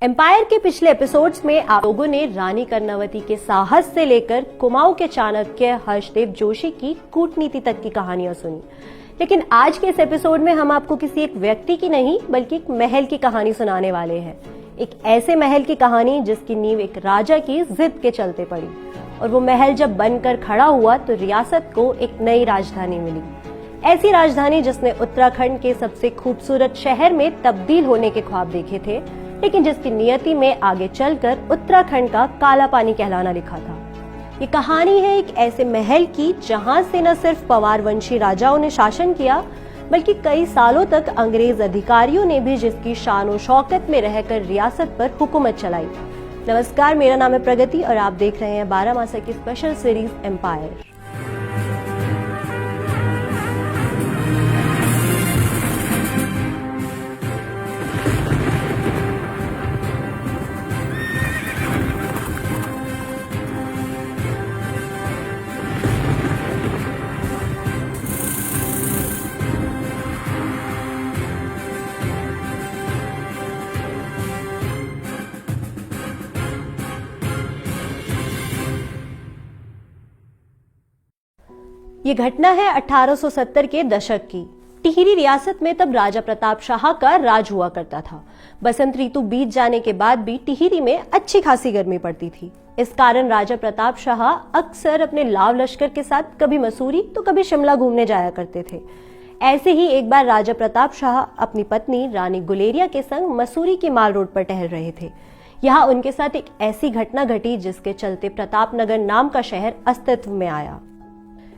Empire के पिछले episodes में आप लोगों ने रानी कर्णवती के साहस से लेकर कुमाऊं के चाणक्य हर्षदेव जोशी की कूटनीति तक की कहानियां सुनी, लेकिन आज के इस एपिसोड में हम आपको किसी एक व्यक्ति की नहीं बल्कि एक महल की कहानी सुनाने वाले हैं। एक ऐसे महल की कहानी जिसकी नींव एक राजा की जिद के चलते पड़ी और वो महल जब बनकर खड़ा हुआ तो रियासत को एक नई राजधानी मिली। ऐसी राजधानी जिसने उत्तराखंड के सबसे खूबसूरत शहर में तब्दील होने के ख्वाब देखे थे, लेकिन जिसकी नियति में आगे चलकर उत्तराखंड का काला पानी कहलाना लिखा था। ये कहानी है एक ऐसे महल की जहां से न सिर्फ पवार वंशी राजाओं ने शासन किया बल्कि कई सालों तक अंग्रेज अधिकारियों ने भी जिसकी शान और शौकत में रहकर रियासत पर हुकूमत चलाई। नमस्कार, मेरा नाम है प्रगति और आप देख रहे हैं 12 मासा की स्पेशल सीरीज एम्पायर। ये घटना है 1870 के दशक की। टिहरी रियासत में तब राजा प्रताप शाह का राज हुआ करता था। बसंत ऋतु बीत जाने के बाद भी टिहरी में अच्छी खासी गर्मी पड़ती थी। इस कारण राजा प्रताप शाह अक्सर अपने लाव लश्कर के साथ कभी मसूरी तो कभी शिमला घूमने जाया करते थे। ऐसे ही एक बार राजा प्रताप शाह अपनी पत्नी रानी गुलेरिया के संग मसूरी के माल रोड पर टहल रहे थे। यहाँ उनके साथ एक ऐसी घटना घटी जिसके चलते प्रतापनगर नाम का शहर अस्तित्व में आया।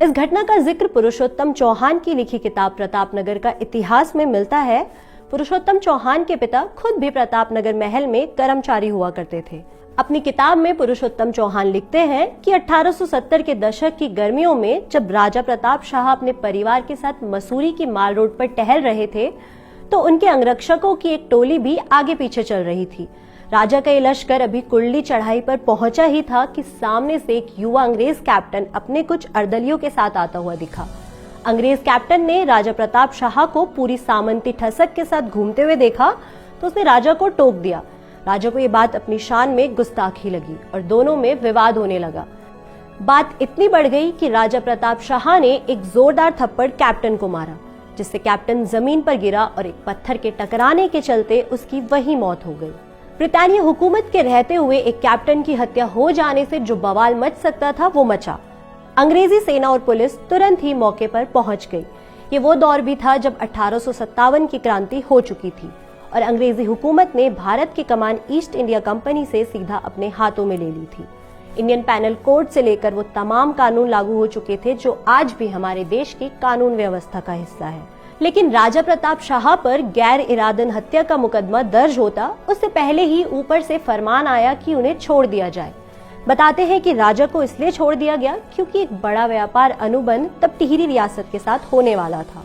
इस घटना का जिक्र पुरुषोत्तम चौहान की लिखी किताब प्रतापनगर का इतिहास में मिलता है। पुरुषोत्तम चौहान के पिता खुद भी प्रतापनगर महल में कर्मचारी हुआ करते थे। अपनी किताब में पुरुषोत्तम चौहान लिखते हैं कि 1870 के दशक की गर्मियों में जब राजा प्रताप शाह अपने परिवार के साथ मसूरी की माल रोड पर टहल रहे थे तो उनके अंगरक्षकों की एक टोली भी आगे पीछे चल रही थी। राजा का ये लश्कर अभी कुंडली चढ़ाई पर पहुंचा ही था कि सामने से एक युवा अंग्रेज कैप्टन अपने कुछ अर्दलियों के साथ आता हुआ दिखा। अंग्रेज कैप्टन ने राजा प्रताप शाह को पूरी सामंती ठसक के साथ घूमते हुए देखा तो उसने राजा को टोक दिया। राजा को ये बात अपनी शान में गुस्ताखी लगी और दोनों में विवाद होने लगा। बात इतनी बढ़ गई कि राजा प्रताप शाह ने एक जोरदार थप्पड़ कैप्टन को मारा, जिससे कैप्टन जमीन पर गिरा और एक पत्थर के टकराने के चलते उसकी वही मौत हो गई। ब्रिटानिया हुकूमत के रहते हुए एक कैप्टन की हत्या हो जाने से जो बवाल मच सकता था वो मचा। अंग्रेजी सेना और पुलिस तुरंत ही मौके पर पहुंच गई। ये वो दौर भी था जब 1857 की क्रांति हो चुकी थी और अंग्रेजी हुकूमत ने भारत की कमान ईस्ट इंडिया कंपनी से सीधा अपने हाथों में ले ली थी। इंडियन पैनल कोड से लेकर वो तमाम कानून लागू हो चुके थे जो आज भी हमारे देश की कानून व्यवस्था का हिस्सा है। लेकिन राजा प्रताप शाह पर गैर इरादन हत्या का मुकदमा दर्ज होता उससे पहले ही ऊपर से फरमान आया कि उन्हें छोड़ दिया जाए। बताते हैं कि राजा को इसलिए छोड़ दिया गया क्योंकि एक बड़ा व्यापार अनुबंध तब टिहरी रियासत के साथ होने वाला था।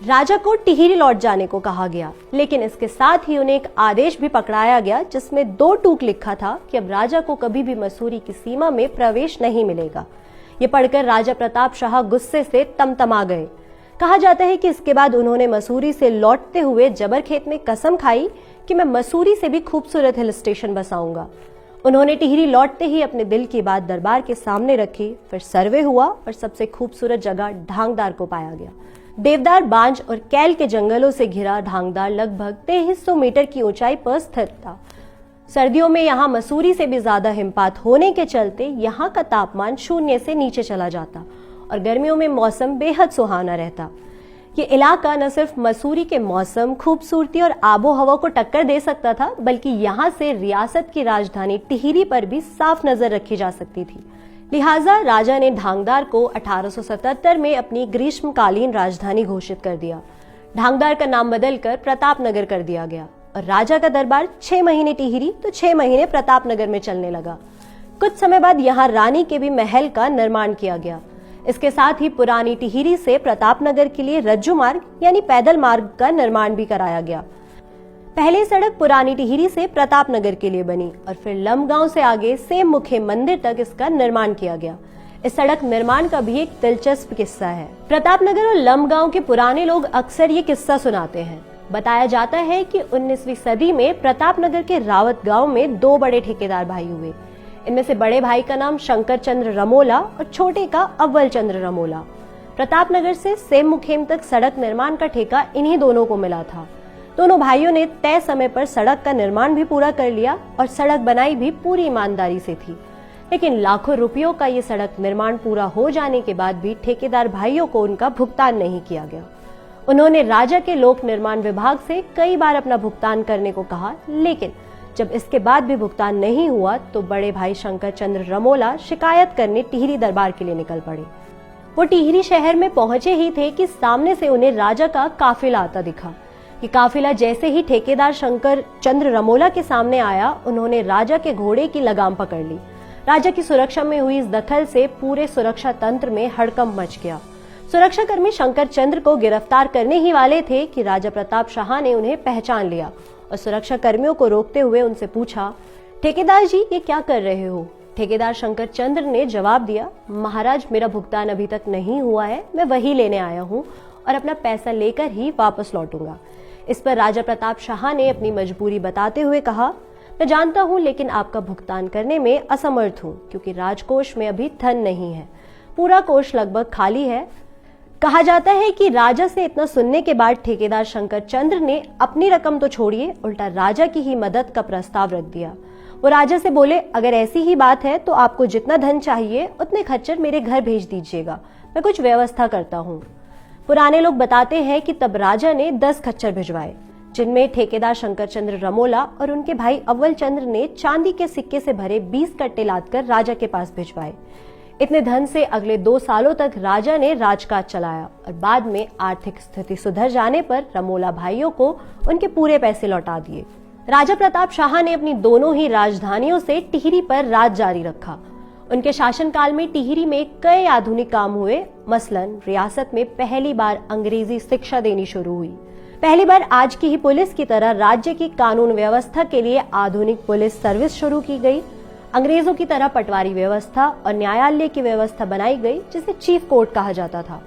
राजा को टिहरी लौट जाने को कहा गया, लेकिन इसके साथ ही उन्हें एक आदेश भी पकड़ाया गया जिसमें 2 टूक लिखा था कि अब राजा को कभी भी मसूरी की सीमा में प्रवेश नहीं मिलेगा। ये पढ़कर राजा प्रताप शाह गुस्से से तमतमा गए। कहा जाता है कि इसके बाद उन्होंने मसूरी से लौटते हुए जबरखेत में कसम खाई कि मैं मसूरी से भी खूबसूरत हिल स्टेशन बसाऊंगा। उन्होंने टिहरी लौटते ही अपने दिल की बात दरबार के सामने रखी। फिर सर्वे हुआ और सबसे खूबसूरत जगह ढांगदार को पाया गया। देवदार, बांज और कैल के जंगलों से घिरा ढांगदार लगभग 2300 मीटर की ऊंचाई पर स्थित था। सर्दियों में यहाँ मसूरी से भी ज्यादा हिमपात होने के चलते यहाँ का तापमान 0 से नीचे चला जाता और गर्मियों में मौसम बेहद सुहाना रहता। ये इलाका न सिर्फ मसूरी के मौसम, खूबसूरती और आबो हवा को टक्कर दे सकता था बल्कि यहाँ से रियासत की राजधानी टिहरी पर भी साफ नजर रखी जा सकती थी। लिहाजा राजा ने ढांगदार को 1877 में अपनी ग्रीष्मकालीन राजधानी घोषित कर दिया। ढांगदार का नाम बदलकर प्रतापनगर कर दिया गया और राजा का दरबार 6 महीने टिहरी तो 6 महीने प्रतापनगर में चलने लगा। कुछ समय बाद यहाँ रानी के भी महल का निर्माण किया गया। इसके साथ ही पुरानी टिहरी से प्रतापनगर के लिए रज्जू मार्ग यानी पैदल मार्ग का निर्माण भी कराया गया। पहली सड़क पुरानी टिहरी से प्रतापनगर के लिए बनी और फिर लमगांव से आगे सेम मुखे मंदिर तक इसका निर्माण किया गया। इस सड़क निर्माण का भी एक दिलचस्प किस्सा है। प्रतापनगर और लमगांव के पुराने लोग अक्सर ये किस्सा सुनाते हैं। बताया जाता है कि 19वीं सदी में प्रतापनगर के रावत गांव में 2 बड़े ठेकेदार भाई हुए। इनमें से बड़े भाई का नाम शंकर चंद्र रमोला और छोटे का अव्वल चंद्र रमोला। प्रतापनगर से सेम मुखेम तक सड़क निर्माण का ठेका इन्हीं दोनों को मिला था। दोनों भाइयों ने तय समय पर सड़क का निर्माण भी पूरा कर लिया और सड़क बनाई भी पूरी ईमानदारी से थी। लेकिन लाखों रुपयों का ये सड़क निर्माण पूरा हो जाने के बाद भी ठेकेदार भाइयों को उनका भुगतान नहीं किया गया। उन्होंने राजा के लोक निर्माण विभाग से कई बार अपना भुगतान करने को कहा, लेकिन जब इसके बाद भी भुगतान नहीं हुआ तो बड़े भाई शंकर चंद्र रमोला शिकायत करने टिहरी दरबार के लिए निकल पड़े। वो टिहरी शहर में पहुंचे ही थे कि सामने से उन्हें राजा का काफिला आता दिखा। ये काफिला जैसे ही ठेकेदार शंकर चंद्र रमोला के सामने आया, उन्होंने राजा के घोड़े की लगाम पकड़ ली। राजा की सुरक्षा में हुई इस दखल से पूरे सुरक्षा तंत्र में हड़कंप मच गया। सुरक्षाकर्मी शंकर चंद्र को गिरफ्तार करने ही वाले थे कि राजा प्रताप शाह ने उन्हें पहचान लिया और सुरक्षा कर्मियों को रोकते हुए उनसे पूछा, ठेकेदार जी ये क्या कर रहे हो? ठेकेदार शंकर चंद्र ने जवाब दिया, महाराज मेरा भुगतान अभी तक नहीं हुआ है, मैं वही लेने आया हूँ और अपना पैसा लेकर ही वापस लौटूंगा। इस पर राजा प्रताप शाह ने अपनी मजबूरी बताते हुए कहा, मैं जानता हूँ लेकिन आपका भुगतान करने में असमर्थ हूँ क्योंकि राजकोष में अभी धन नहीं है, पूरा कोष लगभग खाली है। कहा जाता है कि राजा से इतना सुनने के बाद ठेकेदार शंकर चंद्र ने अपनी रकम तो छोड़िए, उल्टा राजा की ही मदद का प्रस्ताव रख दिया। वो राजा से बोले, अगर ऐसी ही बात है तो आपको जितना धन चाहिए उतने खच्चर मेरे घर भेज दीजिएगा, मैं कुछ व्यवस्था करता हूँ। पुराने लोग बताते हैं कि तब राजा ने 10 खच्चर भिजवाए, जिनमें ठेकेदार शंकर चंद्र रमोला और उनके भाई अव्वल चंद्र ने चांदी के सिक्के से भरे 20 कट्टे लादकर राजा के पास भिजवाए। इतने धन से अगले 2 सालों तक राजा ने राजकाज चलाया और बाद में आर्थिक स्थिति सुधर जाने पर रमोला भाइयों को उनके पूरे पैसे लौटा दिए। राजा प्रताप शाह ने अपनी दोनों ही राजधानियों से टिहरी पर राज जारी रखा। उनके शासनकाल में टिहरी में कई आधुनिक काम हुए। मसलन रियासत में पहली बार अंग्रेजी शिक्षा देनी शुरू हुई। पहली बार आज की ही पुलिस की तरह राज्य की कानून व्यवस्था के लिए आधुनिक पुलिस सर्विस शुरू की गई। अंग्रेजों की तरह पटवारी व्यवस्था और न्यायालय की व्यवस्था बनाई गई, जिसे चीफ कोर्ट कहा जाता था।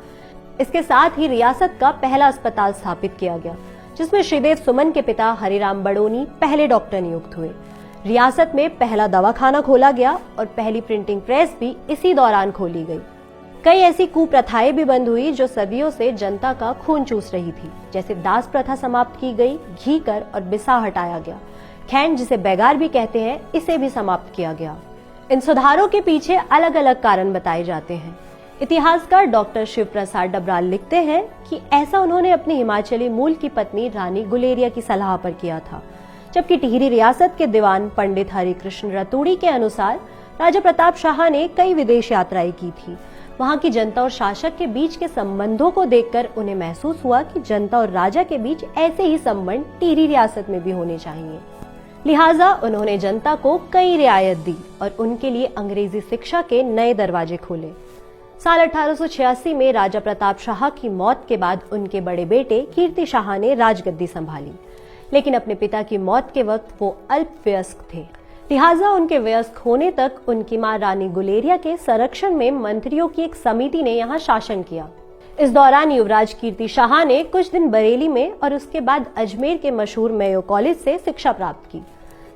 इसके साथ ही रियासत का पहला अस्पताल स्थापित किया गया, जिसमें श्रीदेव सुमन के पिता हरिराम बड़ोनी पहले डॉक्टर नियुक्त हुए। रियासत में पहला दवाखाना खोला गया और पहली प्रिंटिंग प्रेस भी इसी दौरान खोली गई। कई ऐसी कुप्रथाएं भी बंद हुई जो सदियों से जनता का खून चूस रही थी, जैसे दास प्रथा समाप्त की गई, घी कर और बिसा हटाया गया, खैंड जिसे बैगार भी कहते हैं इसे भी समाप्त किया गया। इन सुधारों के पीछे अलग अलग कारण बताए जाते हैं। इतिहासकार डॉक्टर शिव प्रसाद डबराल लिखते हैं कि ऐसा उन्होंने अपनी हिमाचली मूल की पत्नी रानी गुलेरिया की सलाह पर किया था, जबकि टिहरी रियासत के दीवान पंडित हरिकृष्ण रतूड़ी के अनुसार राजा प्रताप शाह ने कई विदेश यात्राएं की थी। वहां की जनता और शासक के बीच के संबंधों को देखकर उन्हें महसूस हुआ कि जनता और राजा के बीच ऐसे ही संबंध टिहरी रियासत में भी होने चाहिए। लिहाजा उन्होंने जनता को कई रियायत दी और उनके लिए अंग्रेजी शिक्षा के नए दरवाजे खोले। साल 1886 में राजा प्रताप शाह की मौत के बाद उनके बड़े बेटे कीर्ति शाह ने राजगद्दी संभाली, लेकिन अपने पिता की मौत के वक्त वो अल्पवयस्क थे। लिहाजा उनके वयस्क होने तक उनकी मां रानी गुलेरिया के संरक्षण में मंत्रियों की एक समिति ने यहाँ शासन किया। इस दौरान युवराज कीर्ति शाह ने कुछ दिन बरेली में और उसके बाद अजमेर के मशहूर मेयो कॉलेज से शिक्षा प्राप्त की।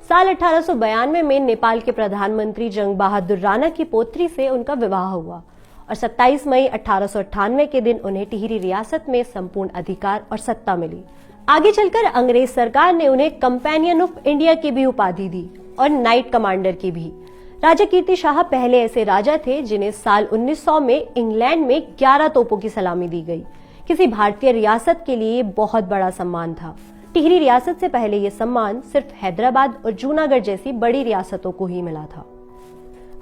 साल 1892 में नेपाल के प्रधानमंत्री जंग बहादुर राणा की पोत्री से उनका विवाह हुआ और 27 मई 1898 के दिन उन्हें टिहरी रियासत में संपूर्ण अधिकार और सत्ता मिली। आगे चलकर अंग्रेज सरकार ने उन्हें कंपेनियन ऑफ इंडिया की भी उपाधि दी और नाइट कमांडर की भी। राजा कीर्ति शाह पहले ऐसे राजा थे जिन्हें साल 1900 में इंग्लैंड में 11 तोपों की सलामी दी गई। किसी भारतीय रियासत के लिए बहुत बड़ा सम्मान था। टिहरी रियासत से पहले ये सम्मान सिर्फ हैदराबाद और जूनागढ़ जैसी बड़ी रियासतों को ही मिला था।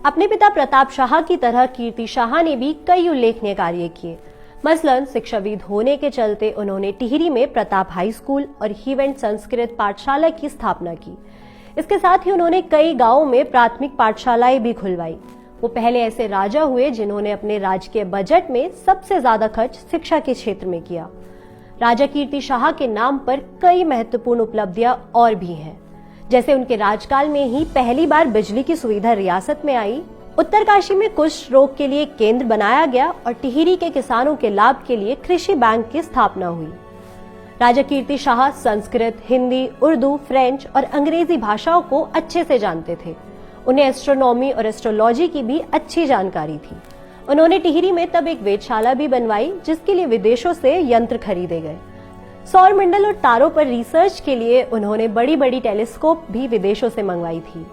अपने पिता प्रताप शाह की तरह कीर्ति शाह ने भी कई उल्लेखनीय कार्य किए। मसलन शिक्षाविद होने के चलते उन्होंने टिहरी में प्रताप हाई स्कूल और हीवेंट संस्कृत पाठशाला की स्थापना की। इसके साथ ही उन्होंने कई गांवों में प्राथमिक पाठशालाएं भी खुलवाई। वो पहले ऐसे राजा हुए जिन्होंने अपने राजकीय बजट में सबसे ज्यादा खर्च शिक्षा के क्षेत्र में किया। राजा कीर्ति शाह के नाम पर कई महत्वपूर्ण उपलब्धियां और भी हैं, जैसे उनके राजकाल में ही पहली बार बिजली की सुविधा रियासत में आई, उत्तरकाशी में कुष्ठ रोग के लिए केंद्र बनाया गया और टिहरी के किसानों के लाभ के लिए कृषि बैंक की स्थापना हुई। राजा कीर्ति शाह संस्कृत, हिंदी, उर्दू, फ्रेंच और अंग्रेजी भाषाओं को अच्छे से जानते थे। उन्हें एस्ट्रोनॉमी और एस्ट्रोलॉजी की भी अच्छी जानकारी थी। उन्होंने टिहरी में तब एक वेधशाला भी बनवाई, जिसके लिए विदेशों से यंत्र खरीदे गए। सौर मंडल और तारों पर रिसर्च के लिए उन्होंने बड़ी बड़ी टेलीस्कोप भी विदेशों से मंगवाई थी।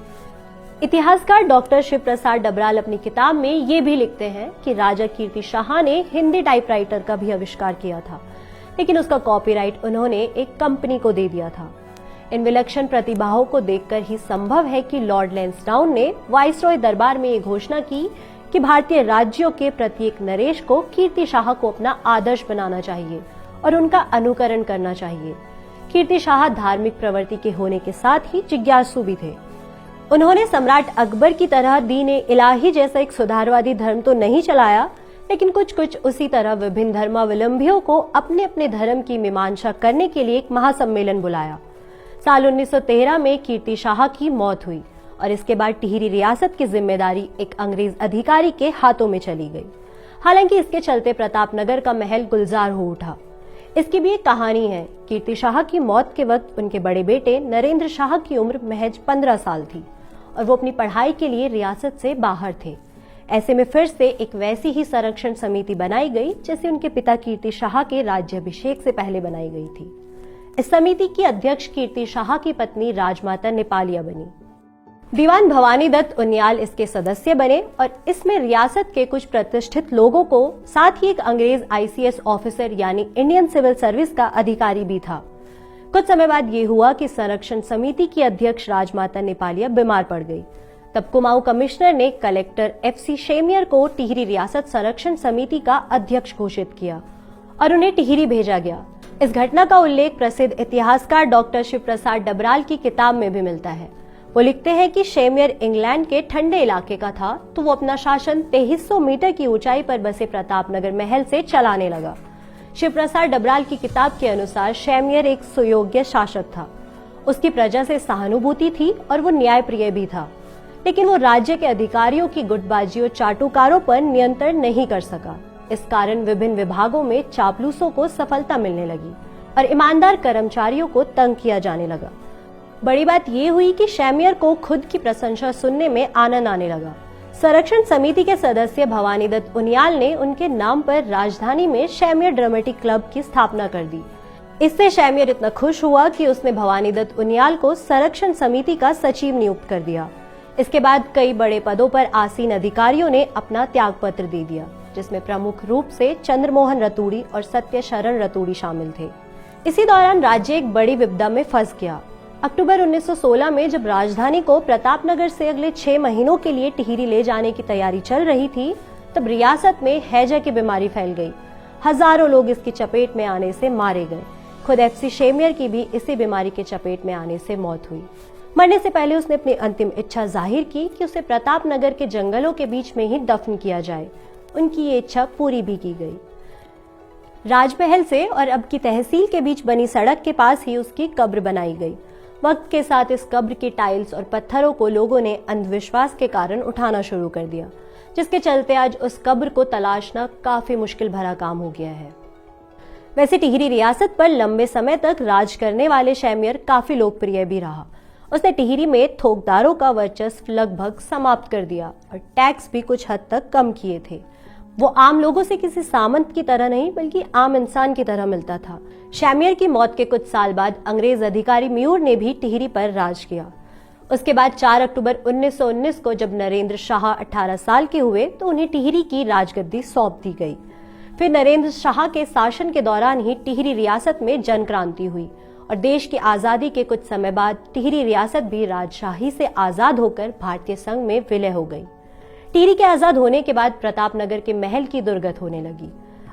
इतिहासकार डॉक्टर शिव प्रसाद डबराल अपनी किताब में ये भी लिखते हैं कि राजा कीर्ति शाह ने हिंदी टाइपराइटर का भी आविष्कार किया था, लेकिन उसका कॉपीराइट उन्होंने एक कंपनी को दे दिया था। इन विलक्षण प्रतिभाओं को देखकर ही संभव है कि लॉर्ड लैंसडाउन ने वाइसरॉय दरबार में ये घोषणा की कि भारतीय राज्यों के प्रत्येक नरेश को कीर्ति शाह को अपना आदर्श बनाना चाहिए और उनका अनुकरण करना चाहिए। कीर्ति शाह धार्मिक प्रवृत्ति के होने के साथ ही जिज्ञासु भी थे। उन्होंने सम्राट अकबर की तरह दीन इलाही जैसा एक सुधारवादी धर्म तो नहीं चलाया, लेकिन कुछ उसी तरह विभिन्न धर्मावलंबियों को अपने अपने धर्म की मीमांसा करने के लिए एक महासम्मेलन बुलाया। साल 1913 में कीर्ति शाह की मौत हुई और इसके बाद टिहरी रियासत की जिम्मेदारी एक अंग्रेज अधिकारी के हाथों में चली गई। हालांकि इसके चलते प्रतापनगर का महल गुलजार हो उठा। इसकी भी एक कहानी है। कीर्ति शाह की मौत के वक्त उनके बड़े बेटे नरेंद्र शाह की उम्र महज 15 साल थी और वो अपनी पढ़ाई के लिए रियासत से बाहर थे। ऐसे में फिर से एक वैसी ही संरक्षण समिति बनाई गई जैसे उनके पिता कीर्ति शाह के राज्याभिषेक से पहले बनाई गई थी। इस समिति की अध्यक्ष कीर्ति शाह की पत्नी राजमाता नेपालिया बनी। दीवान भवानी दत्त उनियाल इसके सदस्य बने और इसमें रियासत के कुछ प्रतिष्ठित लोगों को, साथ ही एक अंग्रेज ICS ऑफिसर यानी इंडियन सिविल सर्विस का अधिकारी भी था। कुछ समय बाद ये हुआ कि संरक्षण समिति की अध्यक्ष राजमाता नेपालिया बीमार पड़ गई। तब कुमाऊं कमिश्नर ने कलेक्टर FC शेमियर को टिहरी रियासत संरक्षण समिति का अध्यक्ष घोषित किया और उन्हें टिहरी भेजा गया। इस घटना का उल्लेख प्रसिद्ध इतिहासकार डॉक्टर शिव प्रसाद डबराल की किताब में भी मिलता है। वो लिखते हैं कि शेमियर इंग्लैंड के ठंडे इलाके का था, तो वो अपना शासन 2300 मीटर की ऊंचाई पर बसे प्रतापनगर महल से चलाने लगा। शिव प्रसाद डबराल की किताब के अनुसार शेमियर एक सुयोग्य शासक था। उसकी प्रजा से सहानुभूति थी और वो न्यायप्रिय भी था, लेकिन वो राज्य के अधिकारियों की गुटबाजी और चाटुकारों पर नियंत्रण नहीं कर सका। इस कारण विभिन्न विभागों में चापलूसों को सफलता मिलने लगी और ईमानदार कर्मचारियों को तंग किया जाने लगा। बड़ी बात यह हुई कि शेमियर को खुद की प्रशंसा सुनने में आनंद आने लगा। संरक्षण समिति के सदस्य भवानी दत्त उनियाल ने उनके नाम पर राजधानी में शेमियर ड्रामेटिक क्लब की स्थापना कर दी। इससे शेमियर इतना खुश हुआ कि उसने भवानी दत्त उनियाल को संरक्षण समिति का सचिव नियुक्त कर दिया। इसके बाद कई बड़े पदों पर आसीन अधिकारियों ने अपना त्याग पत्र दे दिया, जिसमें प्रमुख रूप से चंद्रमोहन रतूड़ी और सत्य शरण रतूड़ी शामिल थे। इसी दौरान राज्य एक बड़ी विपदा में फंस गया। अक्टूबर 1916 में जब राजधानी को प्रतापनगर से अगले 6 महीनों के लिए टिहरी ले जाने की तैयारी चल रही थी, तब रियासत में हैजा की बीमारी फैल गई। हजारों लोग इसकी चपेट में आने से मारे गए। खुद FC शेमियर की भी इसी बीमारी के चपेट में आने से मौत हुई। मरने से पहले उसने अपनी अंतिम इच्छा जाहिर की कि उसे प्रतापनगर के जंगलों के बीच में ही दफन किया जाए। उनकी ये इच्छा पूरी भी की गई। राजमहल से और अब की तहसील के बीच बनी सड़क के पास ही उसकी कब्र बनाई गई। वक्त के साथ इस कब्र की टाइल्स और पत्थरों को लोगों ने अंधविश्वास के कारण उठाना शुरू कर दिया, जिसके चलते आज उस कब्र को तलाशना काफी मुश्किल भरा काम हो गया है। वैसे टिहरी रियासत पर लंबे समय तक राज करने वाले शेमियर काफी लोकप्रिय भी रहा। उसने टिहरी में थोकदारों का वर्चस्व लगभग समाप्त कर दिया और टैक्स भी कुछ हद तक कम किए थे। वो आम लोगों से किसी सामंत की तरह नहीं, बल्कि आम इंसान की तरह मिलता था। शेमियर की मौत के कुछ साल बाद अंग्रेज अधिकारी म्यूर ने भी टिहरी पर राज किया। उसके बाद 4 अक्टूबर 1919 को जब नरेंद्र शाह 18 साल के हुए तो उन्हें टिहरी की राजगद्दी सौंप दी गई। फिर नरेंद्र शाह के शासन के दौरान ही टिहरी रियासत में जन क्रांति हुई और देश की आजादी के कुछ समय बाद टिहरी रियासत भी राजशाही से आजाद होकर भारतीय संघ में विलय हो गई। टिहरी के आजाद होने के बाद प्रतापनगर के महल की दुर्गत होने लगी।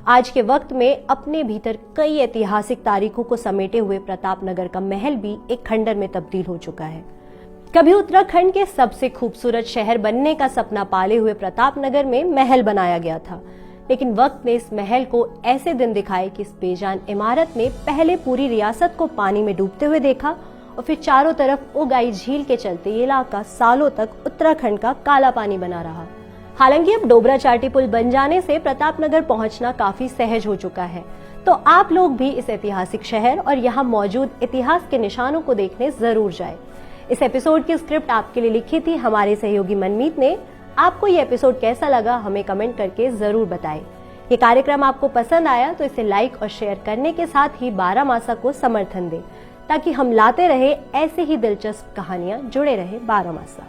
आज के वक्त में अपने भीतर कई ऐतिहासिक तारीखों को समेटे हुए प्रतापनगर का महल भी एक खंडर में तब्दील हो चुका है। कभी उत्तराखंड के सबसे खूबसूरत शहर बनने का सपना पाले हुए प्रतापनगर में महल बनाया गया था, लेकिन वक्त ने इस महल को ऐसे दिन दिखाए कि इस बेजान इमारत ने पहले पूरी रियासत को पानी में डूबते हुए देखा और फिर चारों तरफ उगाई झील के चलते ये इलाका सालों तक उत्तराखंड का काला पानी बना रहा। हालांकि अब डोबरा चाटी पुल बन जाने से प्रतापनगर पहुंचना काफी सहज हो चुका है। तो आप लोग भी इस ऐतिहासिक शहर और यहाँ मौजूद इतिहास के निशानों को देखने जरूर जाएं। इस एपिसोड की स्क्रिप्ट आपके लिए लिखी थी हमारे सहयोगी मनमीत ने। आपको ये एपिसोड कैसा लगा हमें कमेंट करके जरूर बताएं। ये कार्यक्रम आपको पसंद आया तो इसे लाइक और शेयर करने के साथ ही बारामासा को समर्थन दें, ताकि हम लाते रहे ऐसे ही दिलचस्प कहानियां, जुड़े रहे बारामासा।